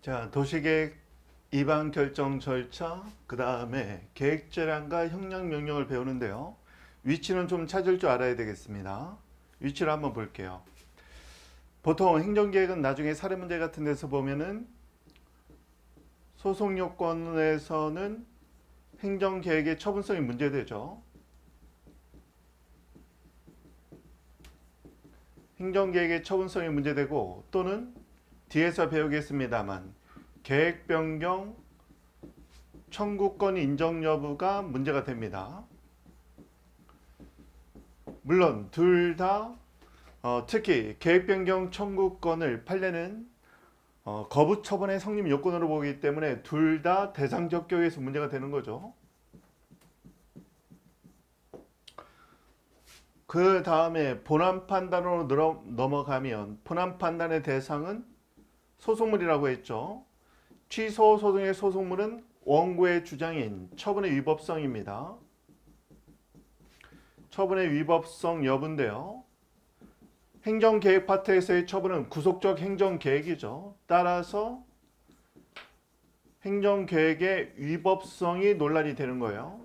자, 도시계획 입안 결정 절차, 그 다음에 계획재량과 형량명령을 배우는데요. 위치는 좀 찾을 줄 알아야 되겠습니다. 위치를 한번 볼게요. 보통 행정계획은 나중에 사례문제 같은 데서 보면은 소송요건에서는 행정계획의 처분성이 문제되죠. 행정계획의 처분성이 문제되고 또는 뒤에서 배우겠습니다만 계획 변경 청구권 인정 여부가 문제가 됩니다. 물론 둘 다 특히 계획 변경 청구권을 판례는 거부 처분의 성립 요건으로 보기 때문에 둘 다 대상적 교육에서 문제가 되는 거죠. 그 다음에 본안 판단으로 넘어가면 본안 판단의 대상은 소송물이라고 했죠. 취소 소송의 소송물은 원고의 주장인 처분의 위법성입니다. 처분의 위법성 여부인데요. 행정계획 파트에서의 처분은 구속적 행정계획이죠. 따라서 행정계획의 위법성이 논란이 되는 거예요.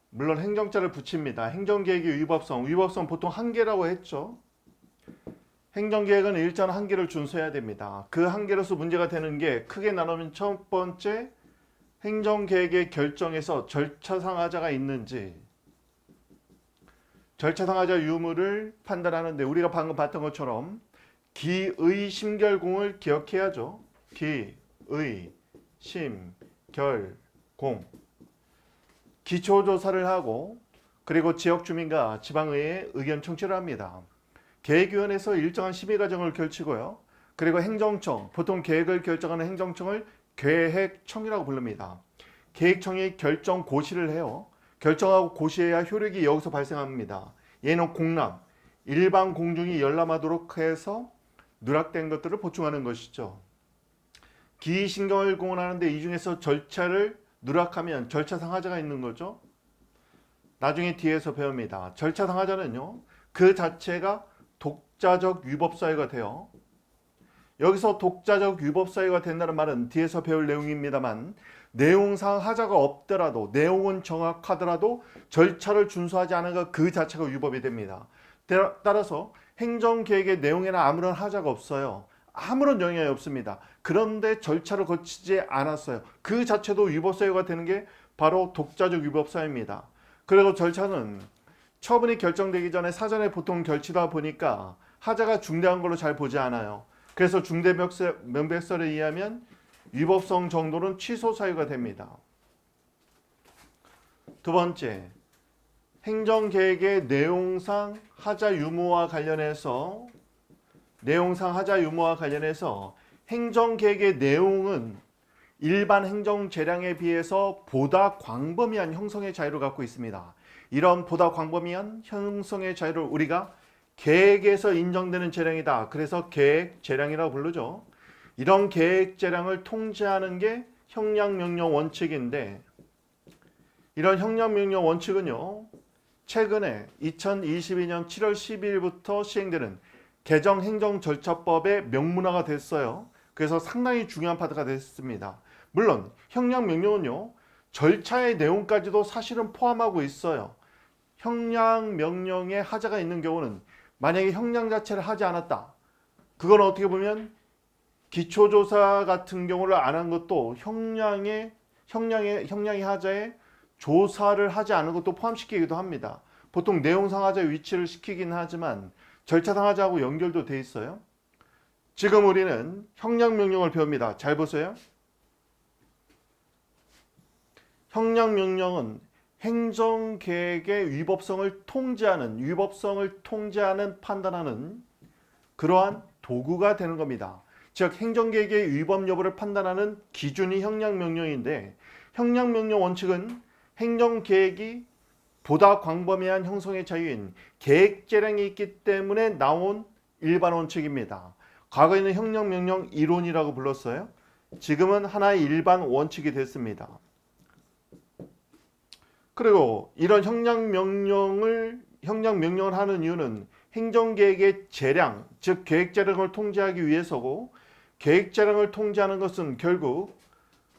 물론 행정자를 붙입니다. 행정계획의 위법성 보통 한계라고 했죠. 행정계획은 일정 한계를 준수해야 됩니다. 그 한계로서 문제가 되는 게 크게 나누면 첫 번째, 행정계획의 결정에서 절차상 하자가 있는지, 절차상 하자 유무를 판단하는데 우리가 방금 봤던 것처럼 기의 심결공을 기억해야죠. 기의 심결공, 기초조사를 하고 그리고 지역주민과 지방의회의 의견 청취를 합니다. 계획위원회에서 일정한 심의 과정을 거치고요. 그리고 행정청, 보통 계획을 결정하는 행정청을 계획청이라고 부릅니다. 계획청이 결정 고시를 해요. 결정하고 고시해야 효력이 여기서 발생합니다. 얘는 공람, 일반 공중이 열람하도록 해서 누락된 것들을 보충하는 것이죠. 기의신경을 공언하는데 이 중에서 절차를 누락하면 절차상 하자가 있는 거죠. 나중에 뒤에서 배웁니다. 절차상 하자는요, 그 자체가 독자적 위법 사유가 돼요. 여기서 독자적 위법 사유가 된다는 말은 뒤에서 배울 내용입니다만 내용상 하자가 없더라도 내용은 정확하더라도 절차를 준수하지 않은 것 그 자체가 위법이 됩니다. 따라서 행정계획의 내용에는 아무런 하자가 없어요. 아무런 영향이 없습니다. 그런데 절차를 거치지 않았어요. 그 자체도 위법 사유가 되는 게 바로 독자적 위법 사유입니다. 그리고 절차는 처분이 결정되기 전에 사전에 보통 결치다 보니까 하자가 중대한 걸로 잘 보지 않아요. 그래서 중대명백설에 의하면 위법성 정도는 취소 사유가 됩니다. 두 번째, 행정계획의 내용상 하자 유무와 관련해서 행정계획의 내용은 일반 행정재량에 비해서 보다 광범위한 형성의 자유를 갖고 있습니다. 이런 보다 광범위한 형성의 자유를 우리가 계획에서 인정되는 재량이다. 그래서 계획재량이라고 부르죠. 이런 계획재량을 통제하는 게 형량명령 원칙인데 이런 형량명령 원칙은요, 최근에 2022년 7월 12일부터 시행되는 개정행정절차법의 명문화가 됐어요. 그래서 상당히 중요한 파트가 됐습니다. 물론 형량명령은요, 절차의 내용까지도 사실은 포함하고 있어요. 형량명령에 하자가 있는 경우는 만약에 형량 자체를 하지 않았다. 그건 어떻게 보면 기초조사 같은 경우를 안 한 것도 형량의 하자에 조사를 하지 않은 것도 포함시키기도 합니다. 보통 내용상 하자의 위치를 시키긴 하지만 절차상 하자하고 연결도 돼 있어요. 지금 우리는 형량명령을 배웁니다. 잘 보세요. 형량명령은 행정계획의 위법성을 통제하는 판단하는 그러한 도구가 되는 겁니다. 즉 행정계획의 위법 여부를 판단하는 기준이 형량명령인데 형량명령 원칙은 행정계획이 보다 광범위한 형성의 자유인 계획재량이 있기 때문에 나온 일반 원칙입니다. 과거에는 형량명령 이론이라고 불렀어요. 지금은 하나의 일반 원칙이 됐습니다. 그리고 이런 형량명령을 하는 이유는 행정계획의 재량, 즉 계획재량을 통제하기 위해서고 계획재량을 통제하는 것은 결국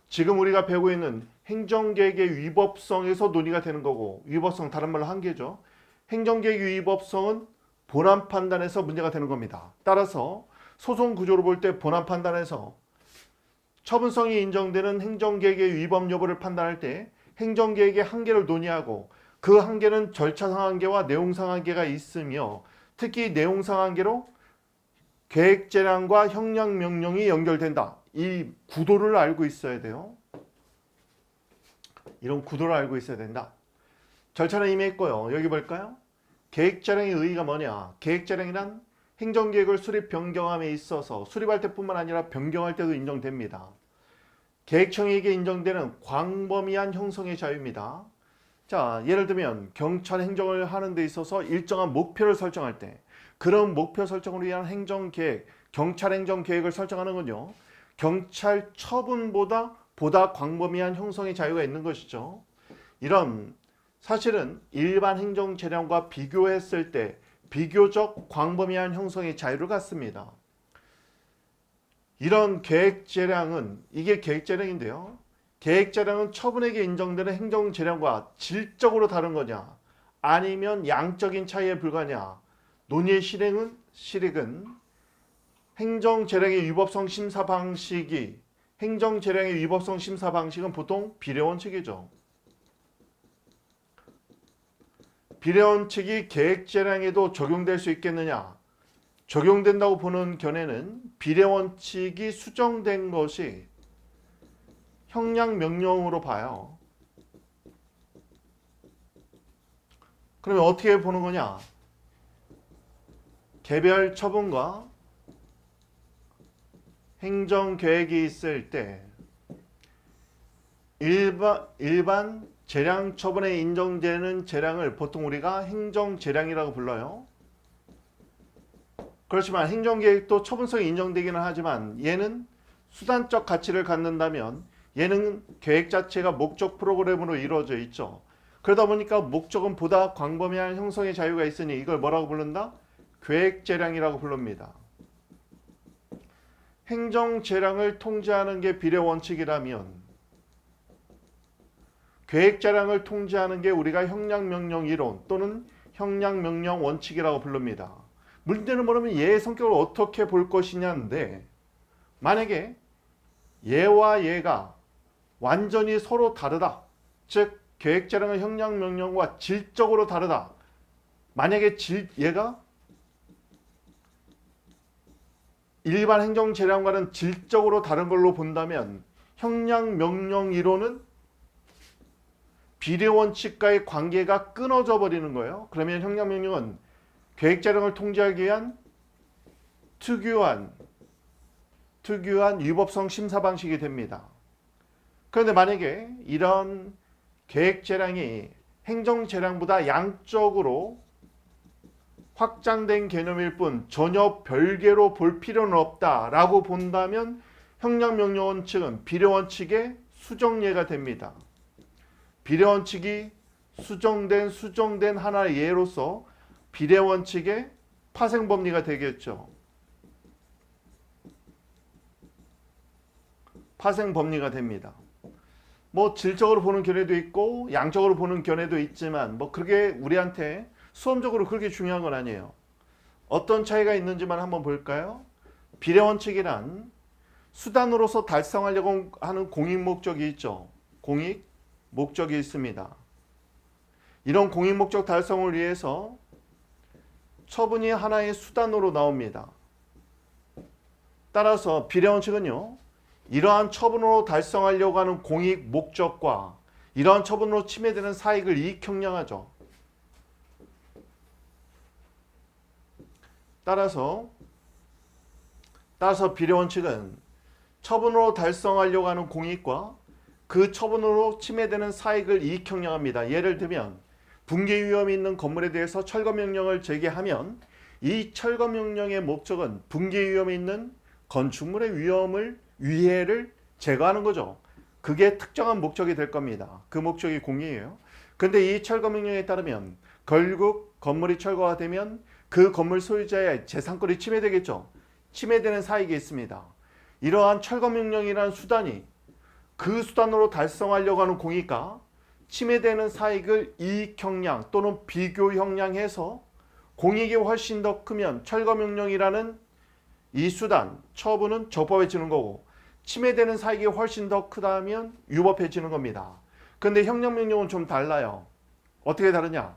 지금 우리가 배우고 있는 행정계획의 위법성에서 논의가 되는 거고, 위법성 다른 말로 한계죠. 행정계획의 위법성은 본안 판단에서 문제가 되는 겁니다. 따라서 소송 구조로 볼 때 본안 판단에서 처분성이 인정되는 행정계획의 위법 여부를 판단할 때 행정계획의 한계를 논의하고, 그 한계는 절차상 한계와 내용상 한계가 있으며, 특히 내용상 한계로 계획재량과 형량명령이 연결된다. 이 구도를 알고 있어야 돼요. 이런 구도를 알고 있어야 된다. 절차는 이미 했고요. 여기 볼까요? 계획재량의 의의가 뭐냐? 계획재량이란 행정계획을 수립 변경함에 있어서 수립할 때뿐만 아니라 변경할 때도 인정됩니다. 계획청에게 인정되는 광범위한 형성의 자유입니다. 자, 예를 들면 경찰 행정을 하는 데 있어서 일정한 목표를 설정할 때, 그런 목표 설정을 위한 행정계획, 경찰 행정계획을 설정하는군요. 경찰 처분보다 보다 광범위한 형성의 자유가 있는 것이죠. 이런 사실은 일반 행정재량과 비교했을 때 비교적 광범위한 형성의 자유를 갖습니다. 이런 계획재량은, 이게 계획재량인데요. 계획재량은 처분에게 인정되는 행정재량과 질적으로 다른 거냐, 아니면 양적인 차이에 불과하냐. 논의의 실익은 행정재량의 위법성 심사 방식이, 행정재량의 위법성 심사 방식은 보통 비례원칙이죠. 비례원칙이 계획재량에도 적용될 수 있겠느냐? 적용된다고 보는 견해는 비례원칙이 수정된 것이 형량명령으로 봐요. 그러면 어떻게 보는 거냐? 개별 처분과 행정계획이 있을 때 일반 재량 처분에 인정되는 재량을 보통 우리가 행정재량이라고 불러요. 그렇지만 행정계획도 처분성이 인정되기는 하지만 얘는 수단적 가치를 갖는다면 얘는 계획 자체가 목적 프로그램으로 이루어져 있죠. 그러다 보니까 목적은 보다 광범위한 형성의 자유가 있으니 이걸 뭐라고 부른다? 계획재량이라고 부릅니다. 행정재량을 통제하는 게 비례원칙이라면 계획재량을 통제하는 게 우리가 형량명령이론 또는 형량명령원칙이라고 부릅니다. 문제는 뭐냐면 얘의 성격을 어떻게 볼 것이냐인데, 만약에 얘와 얘가 완전히 서로 다르다, 즉 계획재량은 형량명령과 질적으로 다르다. 만약에 얘가 일반 행정재량과는 질적으로 다른 걸로 본다면 형량명령이론은 비례원칙과의 관계가 끊어져 버리는 거예요. 그러면 형량명령은 계획재량을 통제하기 위한 특유한 위법성 심사 방식이 됩니다. 그런데 만약에 이런 계획재량이 행정재량보다 양적으로 확장된 개념일 뿐 전혀 별개로 볼 필요는 없다라고 본다면 형량명령원칙은 비례원칙의 수정예가 됩니다. 비례원칙이 수정된 하나의 예로서 비례원칙의 파생법리가 되겠죠. 파생법리가 됩니다. 뭐 질적으로 보는 견해도 있고 양적으로 보는 견해도 있지만 뭐 그게 우리한테 수험적으로 그렇게 중요한 건 아니에요. 어떤 차이가 있는지만 한번 볼까요? 비례원칙이란 수단으로서 달성하려고 하는 공익 목적이 있죠. 공익 목적이 있습니다. 이런 공익 목적 달성을 위해서 처분이 하나의 수단으로 나옵니다. 따라서 비례원칙은요, 이러한 처분으로 달성하려고 하는 공익 목적과 이러한 처분으로 침해되는 사익을 이익형량하죠. 따라서 비례원칙은 처분으로 달성하려고 하는 공익과 그 처분으로 침해되는 사익을 이익형량합니다. 예를 들면 붕괴 위험이 있는 건물에 대해서 철거명령을 제기하면 이 철거명령의 목적은 붕괴 위험이 있는 건축물의 위해를 제거하는 거죠. 그게 특정한 목적이 될 겁니다. 그 목적이 공익이에요. 근데 이 철거명령에 따르면 결국 건물이 철거가 되면 그 건물 소유자의 재산권이 침해되겠죠. 침해되는 사익이 있습니다. 이러한 철거명령이라는 수단이 그 수단으로 달성하려고 하는 공익과 침해되는 사익을 이익형량 또는 비교형량해서 공익이 훨씬 더 크면 철거명령이라는 이 수단, 처분은 적법해지는 거고, 침해되는 사익이 훨씬 더 크다면 유법해지는 겁니다. 근데 형량명령은 좀 달라요. 어떻게 다르냐?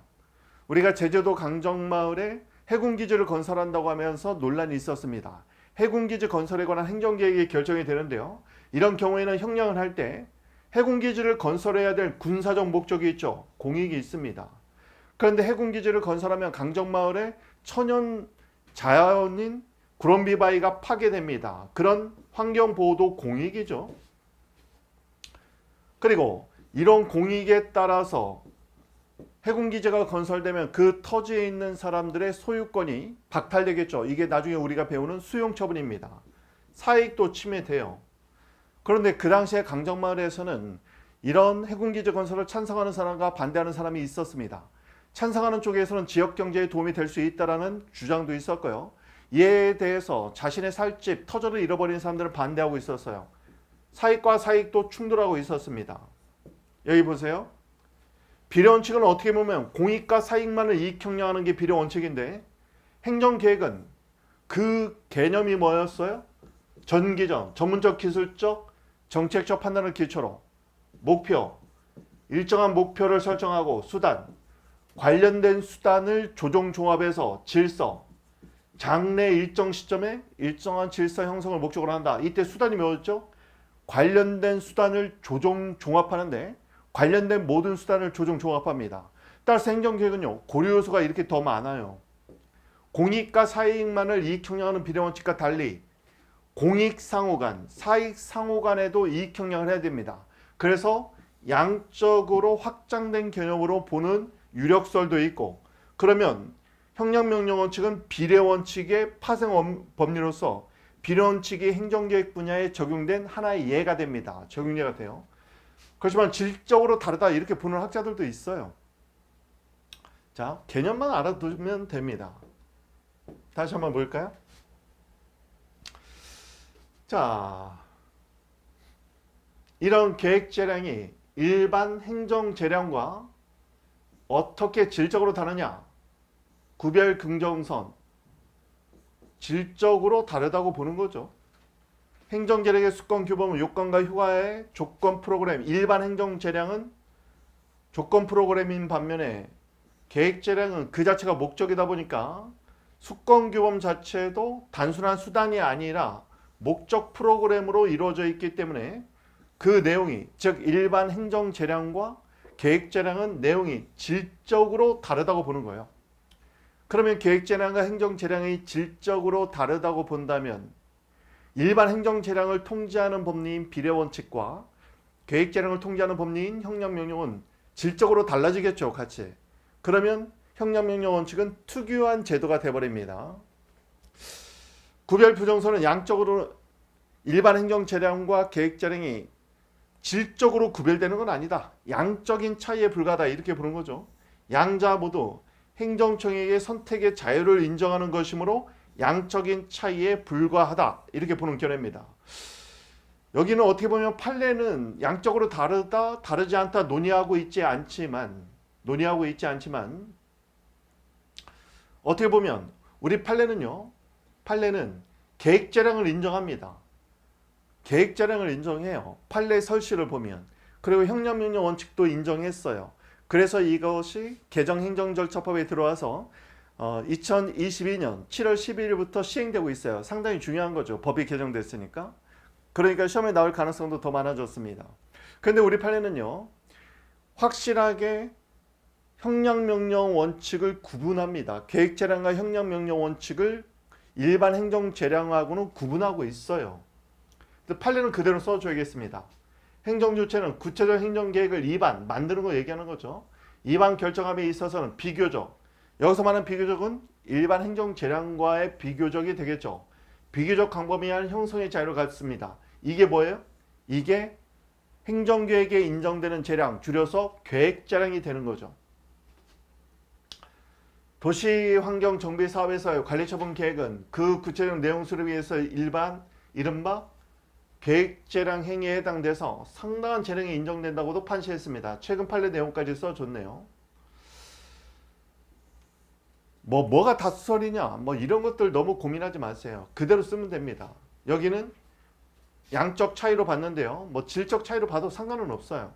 우리가 제주도 강정마을에 해군기지를 건설한다고 하면서 논란이 있었습니다. 해군기지 건설에 관한 행정계획이 결정이 되는데요. 이런 경우에는 형량을 할 때 해군기지를 건설해야 될 군사적 목적이 있죠. 공익이 있습니다. 그런데 해군기지를 건설하면 강정마을에 천연 자연인 구럼비바위가 파괴됩니다. 그런 환경보호도 공익이죠. 그리고 이런 공익에 따라서 해군기지가 건설되면 그 터지에 있는 사람들의 소유권이 박탈되겠죠. 이게 나중에 우리가 배우는 수용처분입니다. 사익도 침해돼요. 그런데 그 당시에 강정마을에서는 이런 해군기지 건설을 찬성하는 사람과 반대하는 사람이 있었습니다. 찬성하는 쪽에서는 지역경제에 도움이 될 수 있다는 주장도 있었고요. 이에 대해서 자신의 살집, 터전을 잃어버린 사람들은 반대하고 있었어요. 사익과 사익도 충돌하고 있었습니다. 여기 보세요. 비례원칙은 어떻게 보면 공익과 사익만을 이익형량하는 게 비례원칙인데, 행정계획은 그 개념이 뭐였어요? 전기적, 전문적, 기술적, 정책적 판단을 기초로 목표, 일정한 목표를 설정하고 수단, 관련된 수단을 조정종합해서 질서, 장래 일정 시점에 일정한 질서 형성을 목적으로 한다. 이때 수단이 뭐였죠? 관련된 수단을 조정종합하는데 관련된 모든 수단을 조정종합합니다. 따라서 행정계획은요, 고려 요소가 이렇게 더 많아요. 공익과 사익만을 이익형량하는 비례원칙과 달리 공익상호간, 사익상호간에도 이익형량을 해야 됩니다. 그래서 양적으로 확장된 개념으로 보는 유력설도 있고, 그러면 형량명령원칙은 비례원칙의 파생 법리로서 비례원칙이 행정계획 분야에 적용된 하나의 예가 됩니다. 적용예가 돼요. 그렇지만 질적으로 다르다 이렇게 보는 학자들도 있어요. 자, 개념만 알아두면 됩니다. 다시 한번 볼까요? 자, 이런 계획재량이 일반 행정재량과 어떻게 질적으로 다르냐? 구별 긍정선, 질적으로 다르다고 보는 거죠. 행정재량의 수권 규범은 요건과 효과의 조건 프로그램, 일반 행정재량은 조건 프로그램인 반면에 계획재량은 그 자체가 목적이다 보니까 수권 규범 자체도 단순한 수단이 아니라 목적 프로그램으로 이루어져 있기 때문에 그 내용이, 즉 일반 행정재량과 계획재량은 내용이 질적으로 다르다고 보는 거예요. 그러면 계획재량과 행정재량이 질적으로 다르다고 본다면 일반 행정재량을 통제하는 법리인 비례원칙과 계획재량을 통제하는 법리인 형량명령은 질적으로 달라지겠죠, 같이. 그러면 형량명령원칙은 특유한 제도가 돼버립니다. 구별 부정선은 양적으로 일반 행정재량과 계획재량이 질적으로 구별되는 건 아니다. 양적인 차이에 불과하다 이렇게 보는 거죠. 양자 모두 행정청에게 선택의 자유를 인정하는 것이므로 양적인 차이에 불과하다 이렇게 보는 견해입니다. 여기는 어떻게 보면 판례는 양적으로 다르다, 다르지 않다 논의하고 있지 않지만 어떻게 보면 우리 판례는 계획재량을 인정합니다. 계획재량을 인정해요. 판례 설시를 보면. 그리고 형량명령 원칙도 인정했어요. 그래서 이것이 개정행정절차법에 들어와서 2022년 7월 11일부터 시행되고 있어요. 상당히 중요한 거죠. 법이 개정됐으니까. 그러니까 시험에 나올 가능성도 더 많아졌습니다. 그런데 우리 판례는요, 확실하게 형량명령 원칙을 구분합니다. 계획재량과 형량명령 원칙을 일반 행정재량하고는 구분하고 있어요. 판례는 그대로 써줘야겠습니다. 행정조치는 구체적 행정계획을 만드는 거 얘기하는 거죠. 결정함에 있어서는 비교적, 여기서 말하는 비교적은 일반 행정재량과의 비교적이 되겠죠. 비교적 광범위한 형성의 자유를 갖습니다. 이게 뭐예요? 이게 행정계획에 인정되는 재량, 줄여서 계획재량이 되는 거죠. 도시환경정비사업에서의 관리처분 계획은 그 구체적 내용 수립을 위해서 이른바 계획재량 행위에 해당돼서 상당한 재량이 인정된다고도 판시했습니다. 최근 판례 내용까지 써줬네요. 뭐가 다수설이냐 이런 것들 너무 고민하지 마세요. 그대로 쓰면 됩니다. 여기는 양적 차이로 봤는데요. 질적 차이로 봐도 상관은 없어요.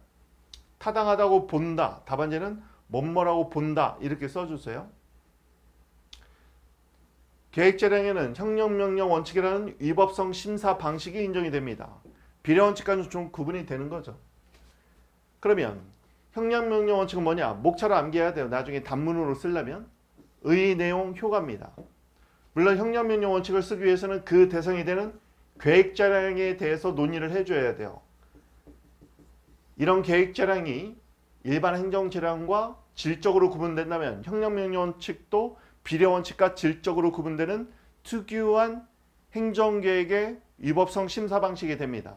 타당하다고 본다. 답안지는 뭐뭐라고 본다. 이렇게 써주세요. 계획재량에는 형량명령 원칙이라는 위법성 심사 방식이 인정이 됩니다. 비례원칙과는 좀 구분이 되는 거죠. 그러면 형량명령 원칙은 뭐냐? 목차로 암기해야 돼요. 나중에 단문으로 쓰려면 의, 내용, 효과입니다. 물론 형량명령 원칙을 쓰기 위해서는 그 대상이 되는 계획재량에 대해서 논의를 해줘야 돼요. 이런 계획재량이 일반 행정재량과 질적으로 구분된다면 형량명령 원칙도 비례원칙과 질적으로 구분되는 특유한 행정계획의 위법성 심사 방식이 됩니다.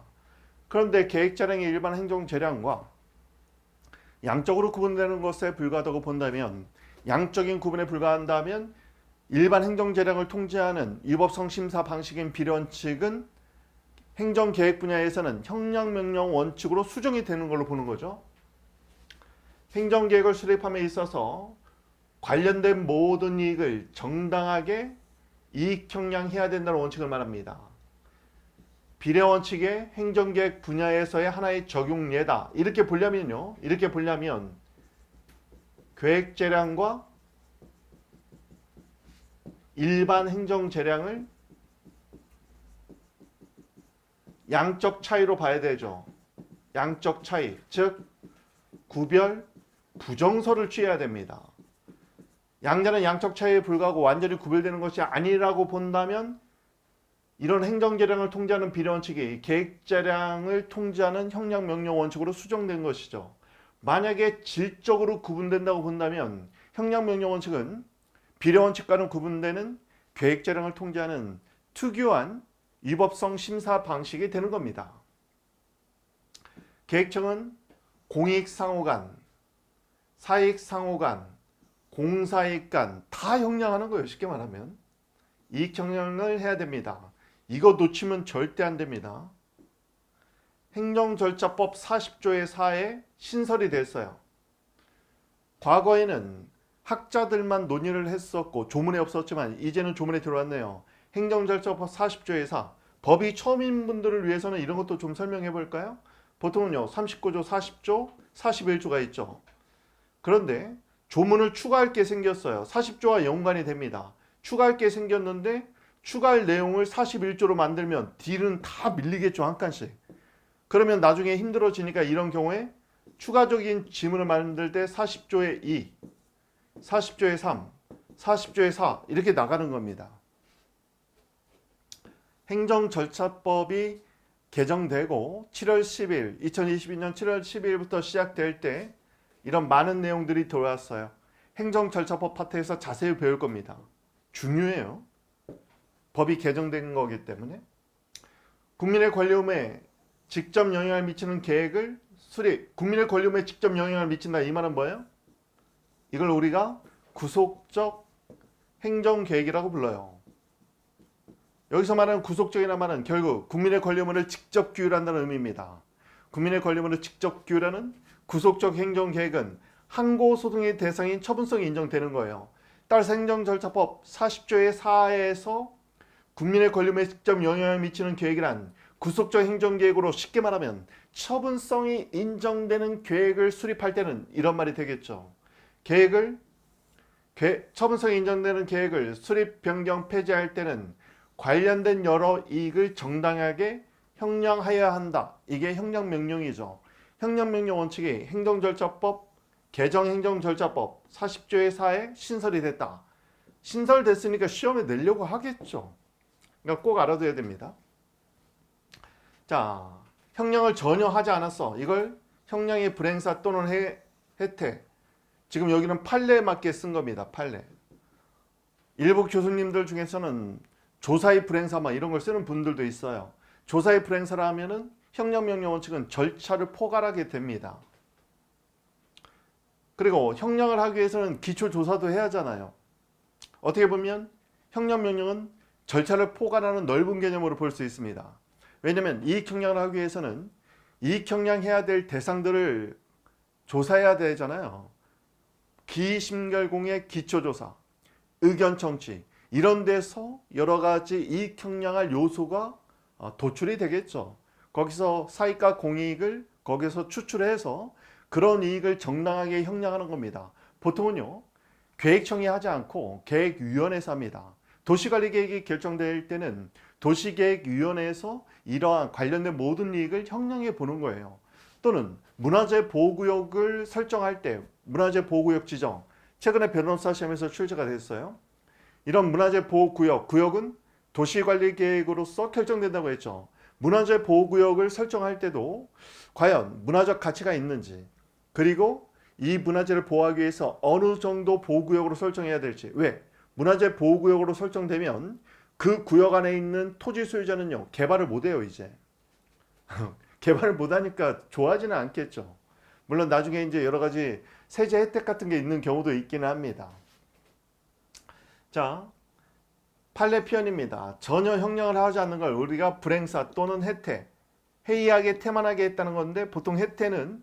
그런데 계획재량이 일반 행정재량과 양적으로 구분되는 것에 불과하다고 본다면, 양적인 구분에 불과한다면 일반 행정재량을 통제하는 위법성 심사 방식인 비례원칙은 행정계획 분야에서는 형량명령 원칙으로 수정이 되는 걸로 보는 거죠. 행정계획을 수립함에 있어서 관련된 모든 이익을 정당하게 이익 형량해야 된다는 원칙을 말합니다. 비례원칙의 행정계획 분야에서의 하나의 적용예다. 이렇게 보려면요. 이렇게 보려면 계획재량과 일반 행정재량을 양적 차이로 봐야 되죠. 양적 차이, 즉 구별, 부정설을 취해야 됩니다. 양자는 양적 차이에 불과하고 완전히 구별되는 것이 아니라고 본다면 이런 행정재량을 통제하는 비례원칙이 계획재량을 통제하는 형량명령 원칙으로 수정된 것이죠. 만약에 질적으로 구분된다고 본다면 형량명령 원칙은 비례원칙과는 구분되는 계획재량을 통제하는 특유한 위법성 심사 방식이 되는 겁니다. 계획청은 공익상호간, 사익상호간, 공사이익간 다 형량하는 거예요. 쉽게 말하면 이익 형량을 해야 됩니다. 이거 놓치면 절대 안 됩니다. 행정절차법 40조의 4에 신설이 됐어요. 과거에는 학자들만 논의를 했었고 조문에 없었지만 이제는 조문에 들어왔네요. 행정절차법 40조의 4. 법이 처음인 분들을 위해서는 이런 것도 좀 설명해 볼까요? 보통은요 39조, 40조, 41조가 있죠. 그런데 조문을 추가할 게 생겼어요. 40조와 연관이 됩니다. 추가할 게 생겼는데 추가할 내용을 41조로 만들면 딜은 다 밀리겠죠. 한 칸씩. 그러면 나중에 힘들어지니까 이런 경우에 추가적인 지문을 만들 때 40조의 2, 40조의 3, 40조의 4 이렇게 나가는 겁니다. 행정절차법이 개정되고 7월 10일, 2022년 7월 10일부터 시작될 때 이런 많은 내용들이 들어왔어요. 행정절차법 파트에서 자세히 배울 겁니다. 중요해요. 법이 개정된 거기 때문에. 국민의 권리움에 직접 영향을 미치는 계획을 수립. 국민의 권리움에 직접 영향을 미친다. 이 말은 뭐예요? 이걸 우리가 구속적 행정계획이라고 불러요. 여기서 말하는 구속적이라는 말은 결국 국민의 권리의무를 직접 규율한다는 의미입니다. 국민의 권리의무를 직접 규율하는 구속적 행정계획은 항고소송의 대상인 처분성이 인정되는 거예요. 따라서 행정절차법 40조의 4에서 국민의 권리의무에 직접 영향을 미치는 계획이란 구속적 행정계획으로 쉽게 말하면 처분성이 인정되는 계획을 수립할 때는 이런 말이 되겠죠. 처분성이 인정되는 계획을 수립, 변경, 폐지할 때는 관련된 여러 이익을 정당하게 형량하여야 한다. 이게 형량명령이죠. 형량명령 원칙이 행정절차법, 개정행정절차법 40조의 4에 신설이 됐다. 신설됐으니까 시험에 내려고 하겠죠. 그러니까 꼭 알아둬야 됩니다. 자, 형량을 전혀 하지 않았어. 이걸 형량의 불행사 또는 혜택. 지금 여기는 판례에 맞게 쓴 겁니다. 판례. 일부 교수님들 중에서는 조사의 불행사 이런 걸 쓰는 분들도 있어요. 조사의 불행사라 하면은 형량명령 원칙은 절차를 포괄하게 됩니다. 그리고 형량을 하기 위해서는 기초조사도 해야 하잖아요. 어떻게 보면 형량명령은 절차를 포괄하는 넓은 개념으로 볼 수 있습니다. 왜냐하면 이익 형량을 하기 위해서는 이익 형량해야 될 대상들을 조사해야 되잖아요. 기심결공의 기초조사, 의견 청취 이런 데서 여러 가지 이익 형량할 요소가 도출이 되겠죠. 거기서 사익과 공이익을 거기서 추출해서 그런 이익을 정당하게 형량하는 겁니다. 보통은요, 계획청이 하지 않고 계획위원회에서 합니다. 도시관리계획이 결정될 때는 도시계획위원회에서 이러한 관련된 모든 이익을 형량해 보는 거예요. 또는 문화재 보호구역을 설정할 때 문화재 보호구역 지정, 최근에 변호사 시험에서 출제가 됐어요. 이런 문화재 보호구역, 구역은 도시관리계획으로서 결정된다고 했죠. 문화재 보호구역을 설정할 때도 과연 문화적 가치가 있는지, 그리고 이 문화재를 보호하기 위해서 어느 정도 보호구역으로 설정해야 될지. 왜? 문화재 보호구역으로 설정되면 그 구역 안에 있는 토지 소유자는요, 개발을 못해요 이제. 개발을 못하니까 좋아하지는 않겠죠. 물론 나중에 이제 여러 가지 세제 혜택 같은 게 있는 경우도 있기는 합니다. 자, 판례 표현입니다. 전혀 형량을 하지 않는 걸 우리가 불행사 또는 혜택, 해이하게 태만하게 했다는 건데, 보통 혜택은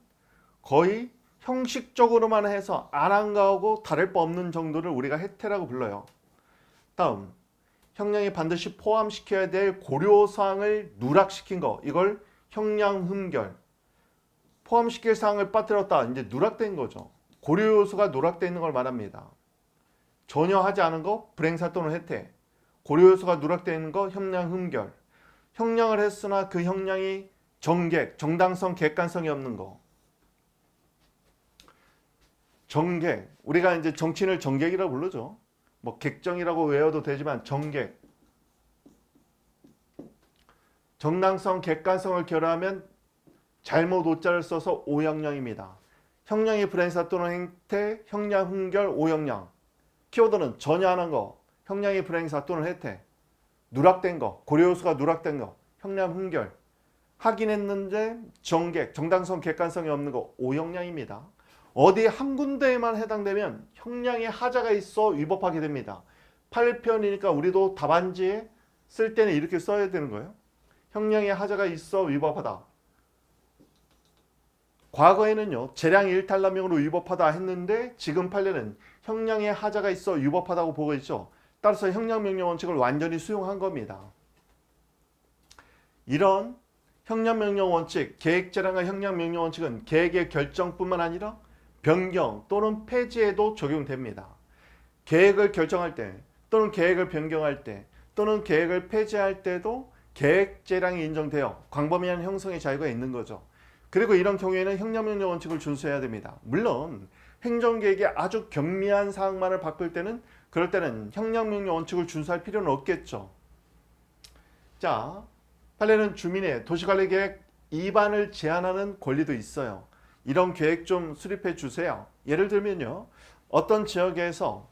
거의 형식적으로만 해서 안 한 거하고 다를 바 없는 정도를 우리가 혜택이라고 불러요. 다음, 형량이 반드시 포함시켜야 될 고려사항을 누락시킨 거, 이걸 형량 흠결. 포함시킬 사항을 빠뜨렸다, 이제 누락된 거죠. 고려요소가 누락되어 있는 걸 말합니다. 전혀 하지 않은 거 불행사 또는 혜택, 고려요소가 누락되어 있는 거 형량 흠결. 형량을 했으나 그 형량이 정객, 정당성, 객관성이 없는 거. 정객, 우리가 이제 정치인을 정객이라고 부르죠. 뭐 객정이라고 외워도 되지만 정객. 정당성, 객관성을 결하면 잘못 오자를 써서 오형량입니다. 형량이 불행사 또는 혜택, 형량 흠결, 오형량. 키워드는 전혀 안 한 거, 형량이 불행사 또는 혜택. 누락된 거, 고려요소가 누락된 거, 형량 흠결. 하긴 했는데 정객, 정당성, 객관성이 없는 거, 오형량입니다. 어디 한 군데에만 해당되면 형량의 하자가 있어 위법하게 됩니다. 판례표현이니까 우리도 답안지에 쓸 때는 이렇게 써야 되는 거예요. 형량의 하자가 있어 위법하다. 과거에는요, 재량 일탈남용으로 위법하다 했는데 지금 판례는 형량의 하자가 있어 위법하다고 보고 있죠. 따라서 형량명령 원칙을 완전히 수용한 겁니다. 이런 형량명령 원칙, 계획재량과 형량명령 원칙은 계획의 결정뿐만 아니라 변경 또는 폐지에도 적용됩니다. 계획을 결정할 때 또는 계획을 변경할 때 또는 계획을 폐지할 때도 계획재량이 인정되어 광범위한 형성의 자유가 있는 거죠. 그리고 이런 경우에는 형량명령 원칙을 준수해야 됩니다. 물론 행정계획의 아주 경미한 사항만을 바꿀 때는 그럴 때는 형량명령 원칙을 준수할 필요는 없겠죠. 자, 판례는 주민의 도시관리계획 위반을 제한하는 권리도 있어요. 이런 계획 좀 수립해 주세요. 예를 들면요, 어떤 지역에서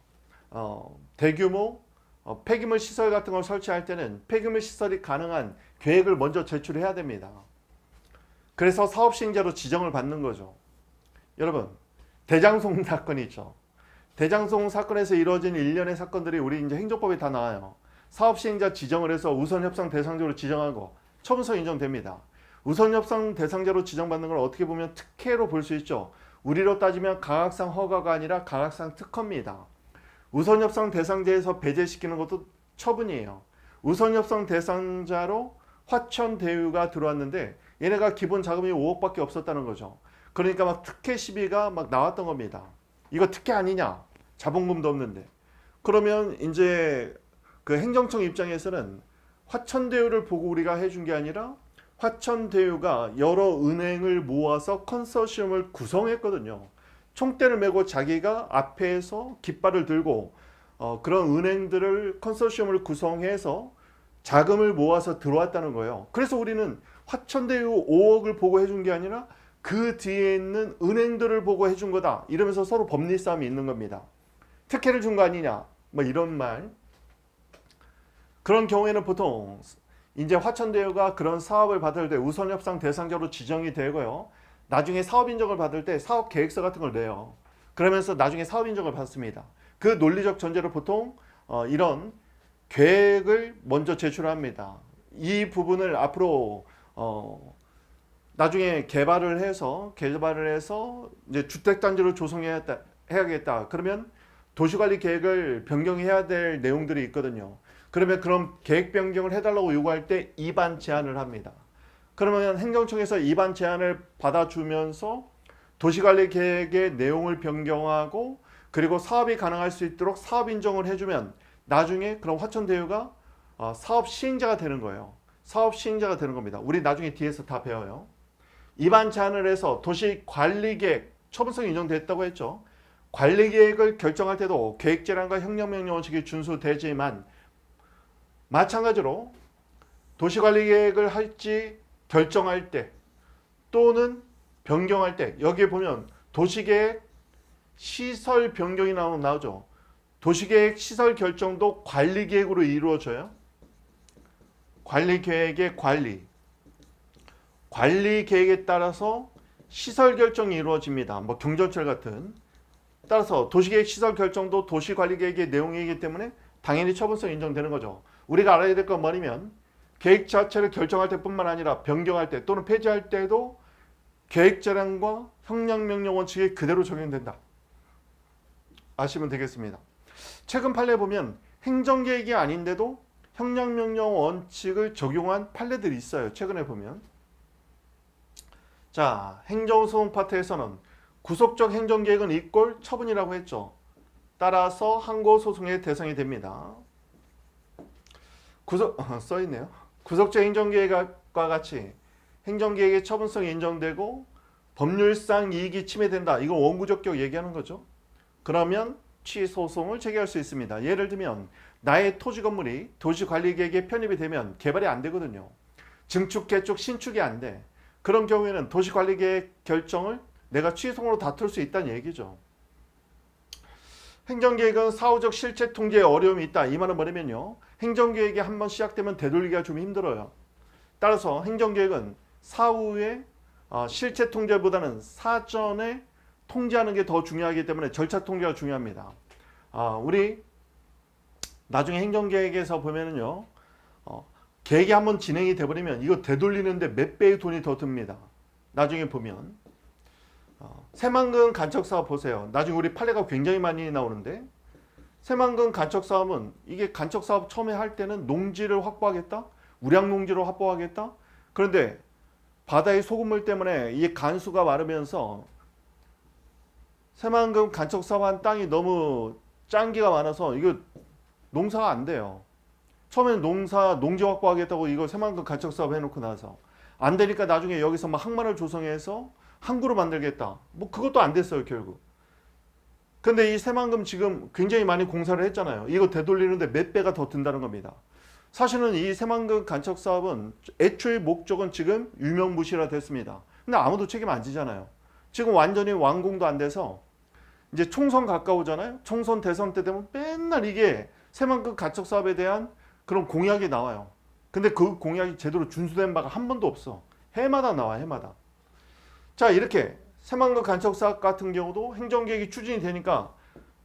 대규모 폐기물 시설 같은 걸 설치할 때는 폐기물 시설이 가능한 계획을 먼저 제출해야 됩니다. 그래서 사업시행자로 지정을 받는 거죠. 여러분, 대장송 사건이 있죠. 대장송 사건에서 이루어진 일련의 사건들이 우리 이제 행정법에 다 나와요. 사업시행자 지정을 해서 우선협상 대상자로 지정하고 처분서 인정됩니다. 우선협상 대상자로 지정받는 걸 어떻게 보면 특혜로 볼 수 있죠. 우리로 따지면 강학상 허가가 아니라 강학상 특허입니다. 우선협상 대상자에서 배제시키는 것도 처분이에요. 우선협상 대상자로 화천대유가 들어왔는데 얘네가 기본 자금이 5억밖에 없었다는 거죠. 그러니까 막 특혜 시비가 막 나왔던 겁니다. 이거 특혜 아니냐? 자본금도 없는데. 그러면 이제 그 행정청 입장에서는 화천대유를 보고 우리가 해준 게 아니라 화천대유가 여러 은행을 모아서 컨소시엄을 구성했거든요. 총대를 메고 자기가 앞에서 깃발을 들고 그런 은행들을 컨소시엄을 구성해서 자금을 모아서 들어왔다는 거예요. 그래서 우리는 화천대유 5억을 보고 해준 게 아니라 그 뒤에 있는 은행들을 보고 해준 거다. 이러면서 서로 법리 싸움이 있는 겁니다. 특혜를 준 거 아니냐? 뭐 이런 말. 그런 경우에는 보통 이제 화천대유가 그런 사업을 받을 때 우선협상 대상자로 지정이 되고요. 나중에 사업 인정을 받을 때 사업 계획서 같은 걸 내요. 그러면서 나중에 사업 인정을 받습니다. 그 논리적 전제로 보통 이런 계획을 먼저 제출합니다. 이 부분을 앞으로 나중에 개발을 해서 이제 주택단지로 조성해야겠다. 그러면 도시관리 계획을 변경해야 될 내용들이 있거든요. 그러면 그런 계획 변경을 해달라고 요구할 때 입안 제안을 합니다. 그러면 행정청에서 입안 제안을 받아주면서 도시관리 계획의 내용을 변경하고 그리고 사업이 가능할 수 있도록 사업 인정을 해주면 나중에 그럼 화천대유가 사업 시행자가 되는 거예요. 사업 시행자가 되는 겁니다. 우리 나중에 뒤에서 다 배워요. 입안 제안을 해서 도시관리계획 처분성이 인정됐다고 했죠. 관리계획을 결정할 때도 계획제량과 행정명령 원칙이 준수되지만 마찬가지로 도시관리계획을 할지 결정할 때 또는 변경할 때 여기에 보면 도시계획 시설 변경이 나오죠. 도시계획 시설 결정도 관리계획으로 이루어져요. 관리계획의 관리계획에 따라서 시설 결정이 이루어집니다. 뭐 경전철 같은. 따라서 도시계획 시설 결정도 도시관리계획의 내용이기 때문에 당연히 처분성 인정되는 거죠. 우리가 알아야 될 건 뭐냐면 계획 자체를 결정할 때뿐만 아니라 변경할 때 또는 폐지할 때도 계획제량과 형량명령 원칙이 그대로 적용된다. 아시면 되겠습니다. 최근 판례 보면 행정계획이 아닌데도 형량명령 원칙을 적용한 판례들이 있어요. 최근에 보면. 자, 행정소송 파트에서는 구속적 행정계획은 이꼴 처분이라고 했죠. 따라서 항고소송의 대상이 됩니다. 써있네요. 구속적 행정계획과 같이 행정계획의 처분성이 인정되고 법률상 이익이 침해된다. 이건 원구적격 얘기하는 거죠. 그러면 취소송을 제기할 수 있습니다. 예를 들면 나의 토지 건물이 도시관리계획에 편입이 되면 개발이 안 되거든요. 증축, 개축, 신축이 안 돼. 그런 경우에는 도시관리계획 결정을 내가 취소송으로 다툴 수 있다는 얘기죠. 행정계획은 사후적 실체 통제에 어려움이 있다. 이 말은 뭐냐면요. 행정계획이 한번 시작되면 되돌리기가 좀 힘들어요. 따라서 행정계획은 사후에 실체 통제보다는 사전에 통제하는 게 더 중요하기 때문에 절차 통제가 중요합니다. 우리 나중에 행정계획에서 보면은요. 계획이 한번 진행이 돼버리면 이거 되돌리는데 몇 배의 돈이 더 듭니다. 나중에 보면 새만금 간척사업 보세요. 나중에 우리 판례가 굉장히 많이 나오는데 새만금 간척사업은 이게 간척사업 처음에 할 때는 농지를 확보하겠다. 우량농지로 확보하겠다. 그런데 바다의 소금물 때문에 이 간수가 마르면서 새만금 간척사업한 땅이 너무 짠기가 많아서 이거 농사가 안 돼요. 처음에는 농지 확보하겠다고 이거 새만금 간척사업 해놓고 나서 안 되니까 나중에 여기서 막 항만을 조성해서 항구로 만들겠다. 뭐 그것도 안 됐어요 결국. 근데 이 새만금 지금 굉장히 많이 공사를 했잖아요. 이거 되돌리는데 몇 배가 더 든다는 겁니다. 사실은 이 새만금 간척 사업은 애초의 목적은 지금 유명무실화 됐습니다. 근데 아무도 책임 안 지잖아요. 지금 완전히 완공도 안 돼서 이제 총선 가까우잖아요. 총선 대선 때 되면 맨날 이게 새만금 간척 사업에 대한 그런 공약이 나와요. 근데 그 공약이 제대로 준수된 바가 한 번도 없어. 해마다 나와 해마다. 자 이렇게 새만금 간척 사업 같은 경우도 행정계획이 추진이 되니까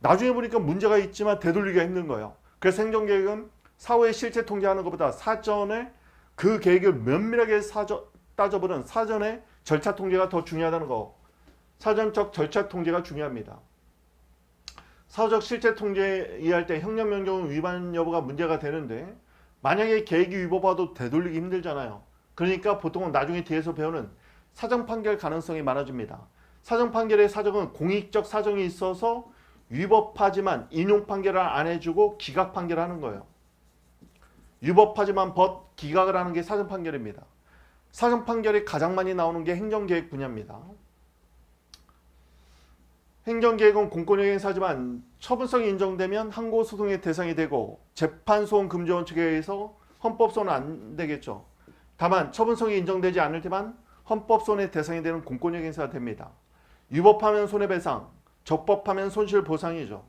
나중에 보니까 문제가 있지만 되돌리기가 힘든 거예요. 그래서 행정계획은 사후에 실체 통제하는 것보다 사전에 그 계획을 면밀하게 따져보는 사전에 절차 통제가 더 중요하다는 거. 사전적 절차 통제가 중요합니다. 사후적 실체 통제 이해할 때 형량명령 위반 여부가 문제가 되는데 만약에 계획이 위법화도 되돌리기 힘들잖아요. 그러니까 보통은 나중에 뒤에서 배우는 사정 판결 가능성이 많아집니다. 사정 판결의 사정은 공익적 사정이 있어서 위법하지만 인용 판결을 안 해주고 기각 판결하는 거예요. 위법하지만 기각을 하는 게 사정 판결입니다. 사정 판결이 가장 많이 나오는 게 행정계획 분야입니다. 행정계획은 공권력 행사지만 처분성이 인정되면 항고소송의 대상이 되고 재판소원 금지 원칙에 의해서 헌법소원은 안 되겠죠. 다만 처분성이 인정되지 않을 때만 헌법소원의 대상이 되는 공권력 행사가 됩니다. 위법하면 손해배상, 적법하면 손실보상이죠.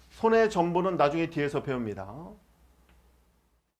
손해 전부는 나중에 뒤에서 배웁니다.